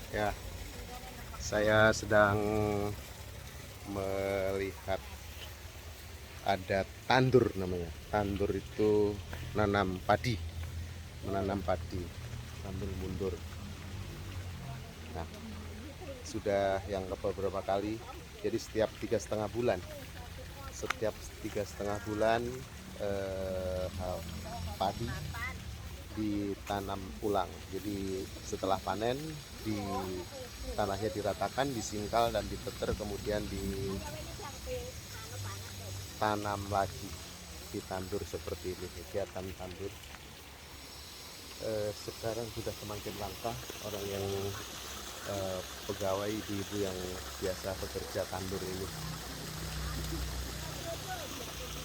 Ya, saya sedang melihat ada tandur namanya. Tandur itu menanam padi sambil mundur. Nah, sudah yang beberapa kali. Jadi setiap 3,5 bulan, padi ditanam ulang. Jadi setelah panen di tanahnya diratakan, disingkal dan diteter, kemudian ditanam lagi, ditandur seperti ini. Kegiatan tandur sekarang sudah semakin langka orang yang pegawai ibu-ibu yang biasa bekerja tandur ini.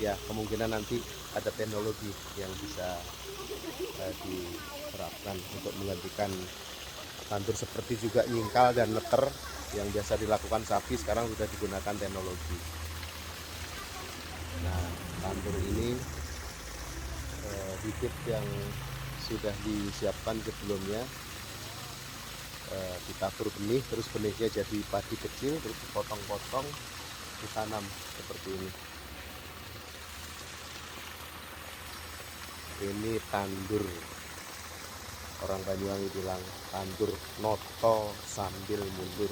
Ya, kemungkinan nanti ada teknologi yang bisa diterapkan untuk menggantikan tandur seperti juga nyingkal dan neter yang biasa dilakukan sapi, sekarang sudah digunakan teknologi. Nah, tandur ini bibit yang sudah disiapkan sebelumnya, ditabur benih, terus benihnya jadi padi kecil, terus dipotong-potong, ditanam seperti ini. Ini tandur, orang Banyuwangi bilang tandur noto sambil mundur.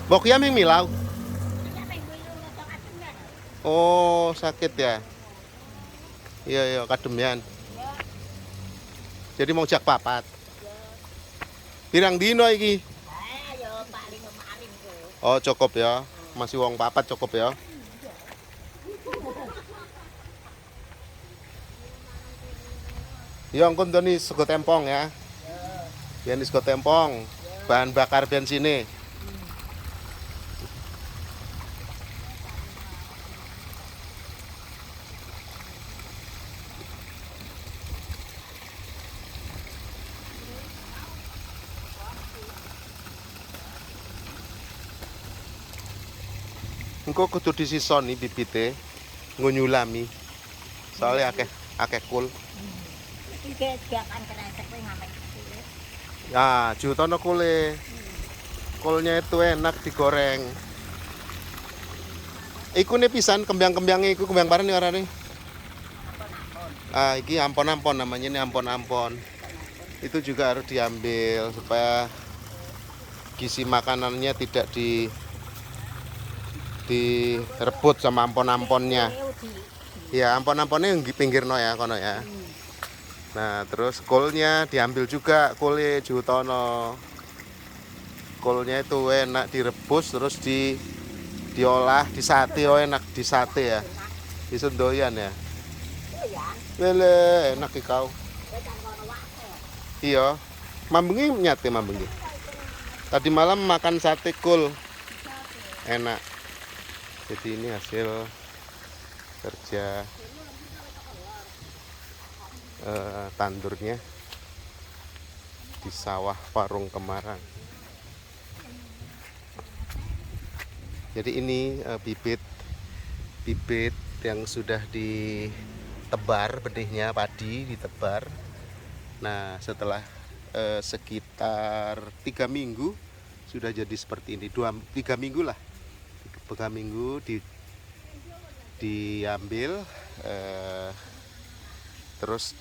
Bok ya ming milau. Oh, sakit ya. Iya iya, kademian. Jadi mau jak papat. Pirang dino iki? Oh, cukup ya. Masih wong papat cukup ya. Ya engko ntoni sego tempong ya. Biyen sego tempong, bahan bakar bensinnya. Engko kudu disisoni bibite, nggo nyulami. Soalnya akeh kul. Ya, jutono kule. Kulnya itu enak digoreng. Iku nih pisan kembang-kembangnya, iku kembang paren arane. Ah, iki ampon-ampon namanya, ini ampon-ampon. Itu juga harus diambil supaya gizi makanannya tidak direbut sama ampon-amponnya. Ya, ampon-amponnya yang di pinggir no ya, kono ya. Nah, terus kolnya diambil juga, kolnya jutono. Kolnya itu enak direbus, terus diolah, disate, oh enak disate ya. Disendoyan ya. Lele, enak kau. Iya, mambengi nyate mambengi. Tadi malam makan sate kol, enak. Jadi ini hasil kerja tandurnya di sawah Parung Kemarang. Jadi ini bibit yang sudah ditebar, benihnya padi ditebar. Nah, setelah sekitar 3 minggu sudah jadi seperti ini. 3 minggu lah. 3 minggu diambil, terus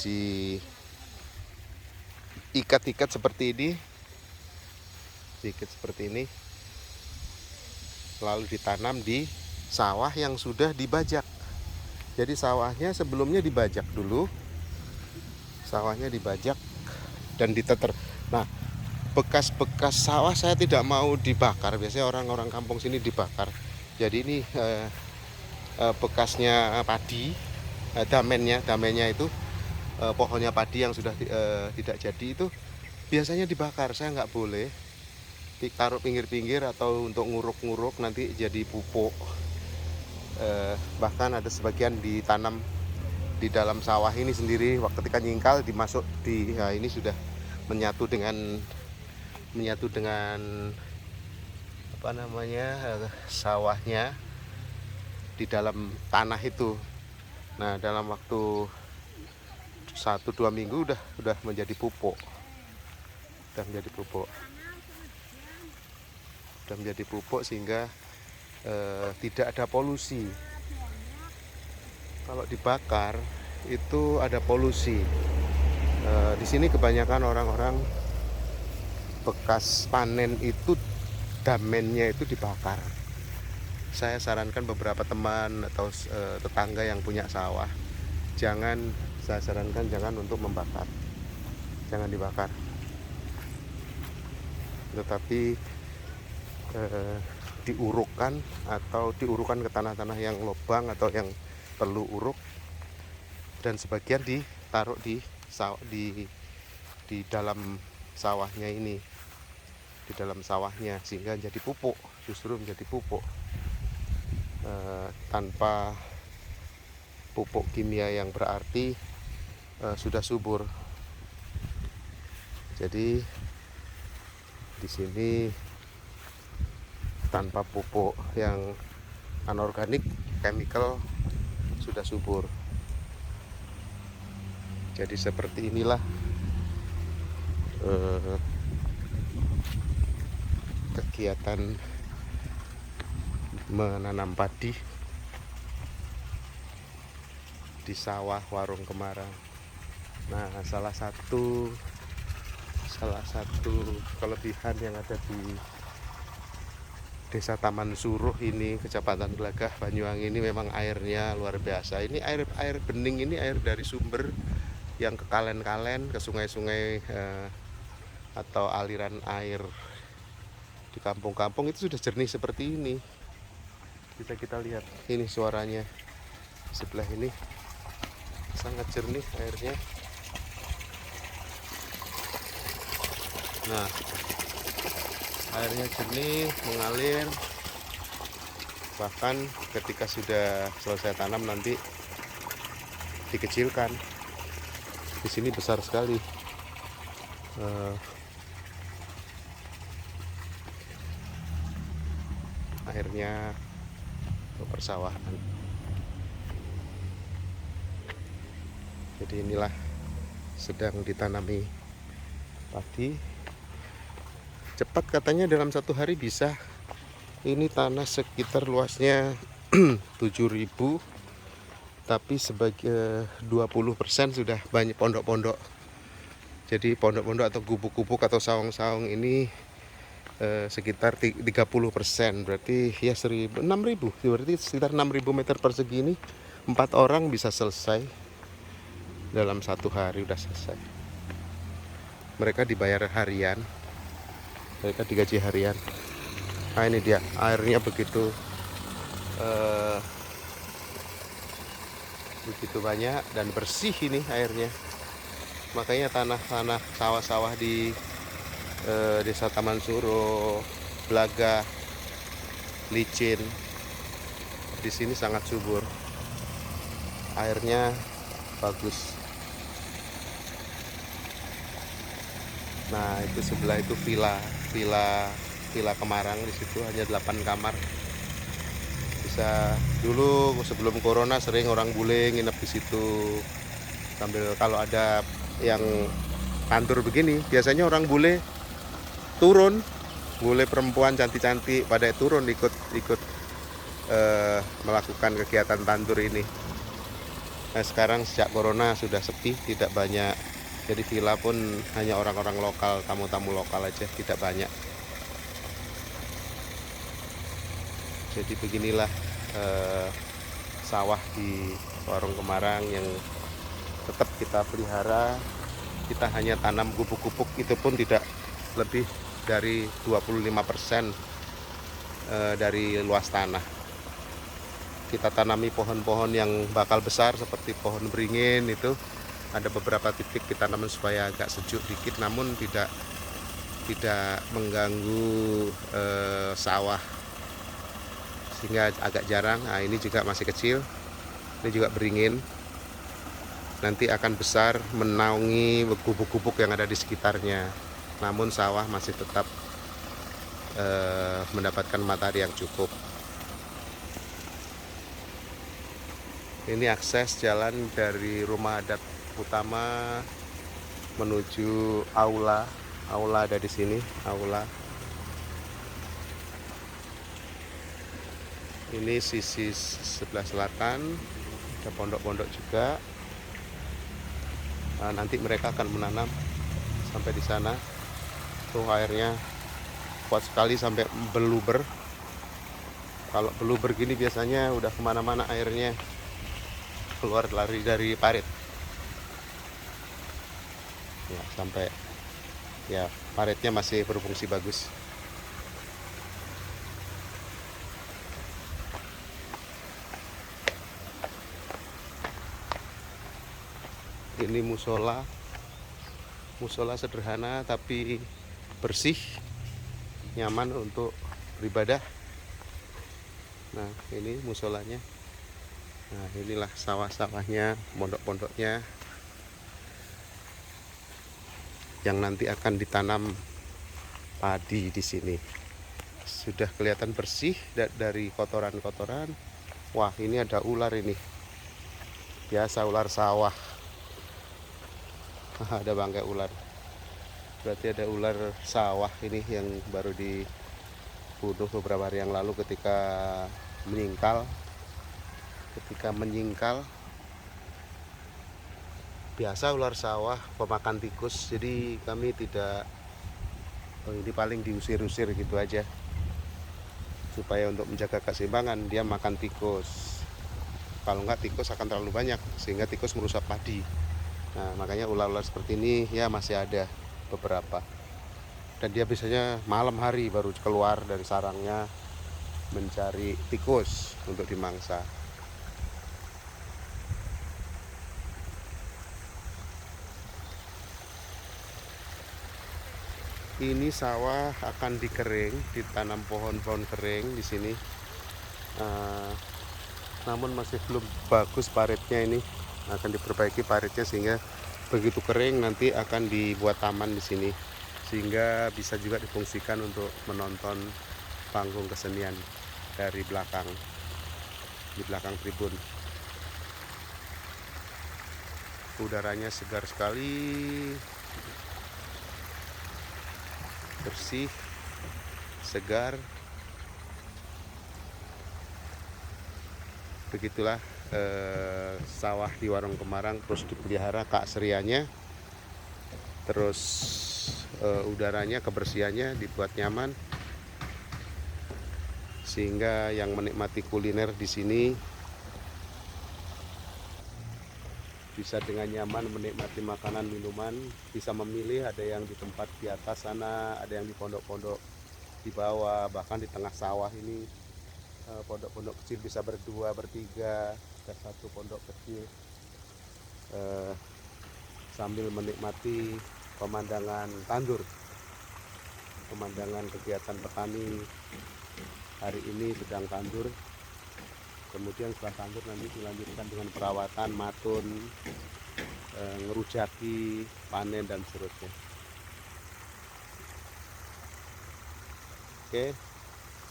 diikat-ikat seperti ini, lalu ditanam di sawah yang sudah dibajak. Jadi sawahnya sebelumnya dibajak dulu, dan diteter. Nah, bekas-bekas sawah saya tidak mau dibakar, biasanya orang-orang kampung sini dibakar. Jadi ini bekasnya padi, damennya itu, pohonnya padi yang sudah tidak jadi itu biasanya dibakar. Saya nggak boleh ditaruh pinggir-pinggir atau untuk nguruk-nguruk nanti jadi pupuk. Bahkan ada sebagian ditanam di dalam sawah ini sendiri. Waktu ketika nyingkal dimasuk ini sudah menyatu dengan apa namanya, sawahnya di dalam tanah itu. Nah, dalam waktu 1-2 minggu udah menjadi pupuk. Udah menjadi pupuk sehingga tidak ada polusi. Kalau dibakar itu ada polusi. Di sini kebanyakan orang-orang bekas panen itu damennya itu dibakar. Saya sarankan beberapa teman atau tetangga yang punya sawah, saya sarankan jangan untuk membakar, jangan dibakar, tetapi diurukkan ke tanah-tanah yang lubang atau yang perlu uruk, dan sebagian ditaruh di dalam sawahnya ini, di dalam sawahnya, sehingga jadi pupuk, justru menjadi pupuk. Tanpa pupuk kimia yang berarti sudah subur. Jadi di sini tanpa pupuk yang anorganik, chemical, sudah subur. Jadi seperti inilah kegiatan menanam padi di sawah Warung Kemarang. Nah, salah satu kelebihan yang ada di Desa Taman Suruh ini, Kecamatan Glagah, Banyuwangi ini, memang airnya luar biasa. Ini air bening, ini air dari sumber yang ke kalen-kalen, ke sungai-sungai atau aliran air di kampung-kampung itu sudah jernih seperti ini. Bisa kita lihat, ini suaranya sebelah ini sangat jernih airnya. Nah, airnya jernih, mengalir. Bahkan ketika sudah selesai tanam nanti dikecilkan. Di sini besar sekali. Airnya persawahan. Jadi inilah sedang ditanami padi. Cepat katanya dalam 1 hari bisa. Ini tanah sekitar luasnya 7.000, tapi sebagai 20% sudah banyak pondok-pondok. Jadi pondok-pondok atau gubuk-gubuk atau saung-saung ini sekitar 30%, berarti ya 6.000, berarti sekitar 6.000 meter persegi ini 4 orang bisa selesai dalam 1 hari, udah selesai. Mereka dibayar harian, mereka digaji harian. Nah, ini dia airnya begitu banyak dan bersih ini airnya. Makanya tanah-tanah sawah-sawah di Desa Taman Suruh, Glagah, licin, di sini sangat subur, airnya bagus. Nah, itu sebelah itu villa Kemarang, di situ hanya 8 kamar. Bisa, dulu sebelum corona sering orang bule nginep di situ. Sambil kalau ada yang kantor begini, biasanya orang bule turun, bule perempuan cantik-cantik pada turun ikut melakukan kegiatan tandur ini. Nah, sekarang sejak corona sudah sepi, tidak banyak. Jadi villa pun hanya orang-orang lokal, tamu-tamu lokal aja, tidak banyak. Jadi beginilah sawah di Warung Kemarang yang tetap kita pelihara. Kita hanya tanam gubuk-gubuk, itu pun tidak lebih dari 25% dari luas tanah. Kita tanami pohon-pohon yang bakal besar seperti pohon beringin, itu ada beberapa titik kita tanam supaya agak sejuk dikit, namun tidak mengganggu sawah, sehingga agak jarang. Nah, ini juga masih kecil, ini juga beringin, nanti akan besar menaungi gubuk-gubuk yang ada di sekitarnya, namun sawah masih tetap mendapatkan matahari yang cukup. Ini akses jalan dari rumah adat utama menuju aula. Aula ada di sini, aula. Ini sisi sebelah selatan, ada pondok-pondok juga. Nah, nanti mereka akan menanam sampai di sana. Tuh airnya kuat sekali sampai beluber. Kalau beluber gini biasanya udah kemana-mana airnya, keluar lari dari parit. Ya, sampai ya paritnya masih berfungsi bagus. Ini musola sederhana tapi bersih, nyaman untuk beribadah. Nah, ini musolanya. Nah, inilah sawah-sawahnya, pondok-pondoknya yang nanti akan ditanam padi di sini. Sudah kelihatan bersih dari kotoran-kotoran. Wah, ini ada ular ini. Biasa ular sawah. Ada bangkai ular. Berarti ada ular sawah ini yang baru dibunuh beberapa hari yang lalu ketika menyingkal. Biasa ular sawah pemakan tikus, jadi kami tidak, ini paling diusir-usir gitu aja, supaya untuk menjaga keseimbangan dia makan tikus. Kalau enggak tikus akan terlalu banyak sehingga tikus merusak padi. Nah, makanya ular-ular seperti ini ya masih ada beberapa, dan dia biasanya malam hari baru keluar dari sarangnya mencari tikus untuk dimangsa. Ini sawah akan dikering, ditanam pohon-pohon kering di sini. Namun masih belum bagus paritnya, ini akan diperbaiki paritnya sehingga begitu kering nanti akan dibuat taman di sini, sehingga bisa juga difungsikan untuk menonton panggung kesenian dari belakang, di belakang tribun. Udaranya segar sekali, bersih, segar. Begitulah sawah di Warung Kemarang, terus dipelihara keasriannya, terus udaranya, kebersihannya dibuat nyaman, sehingga yang menikmati kuliner di sini bisa dengan nyaman menikmati makanan minuman, bisa memilih, ada yang di tempat di atas sana, ada yang di pondok-pondok di bawah, bahkan di tengah sawah ini pondok-pondok kecil bisa berdua, bertiga, ada satu pondok kecil, sambil menikmati pemandangan tandur, pemandangan kegiatan petani. Hari ini sedang tandur, kemudian setelah tandur nanti dilanjutkan dengan perawatan, matun, ngerujaki, panen, dan seterusnya. Oke,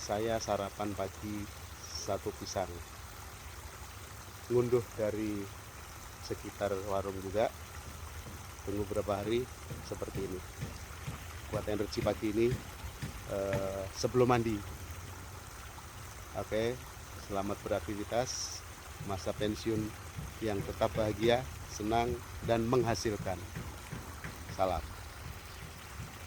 saya sarapan pagi satu pisang, ngunduh dari sekitar warung juga. Tunggu beberapa hari seperti ini, buat energi pagi ini sebelum mandi. Oke, selamat beraktivitas, masa pensiun yang tetap bahagia, senang, dan menghasilkan. Salam.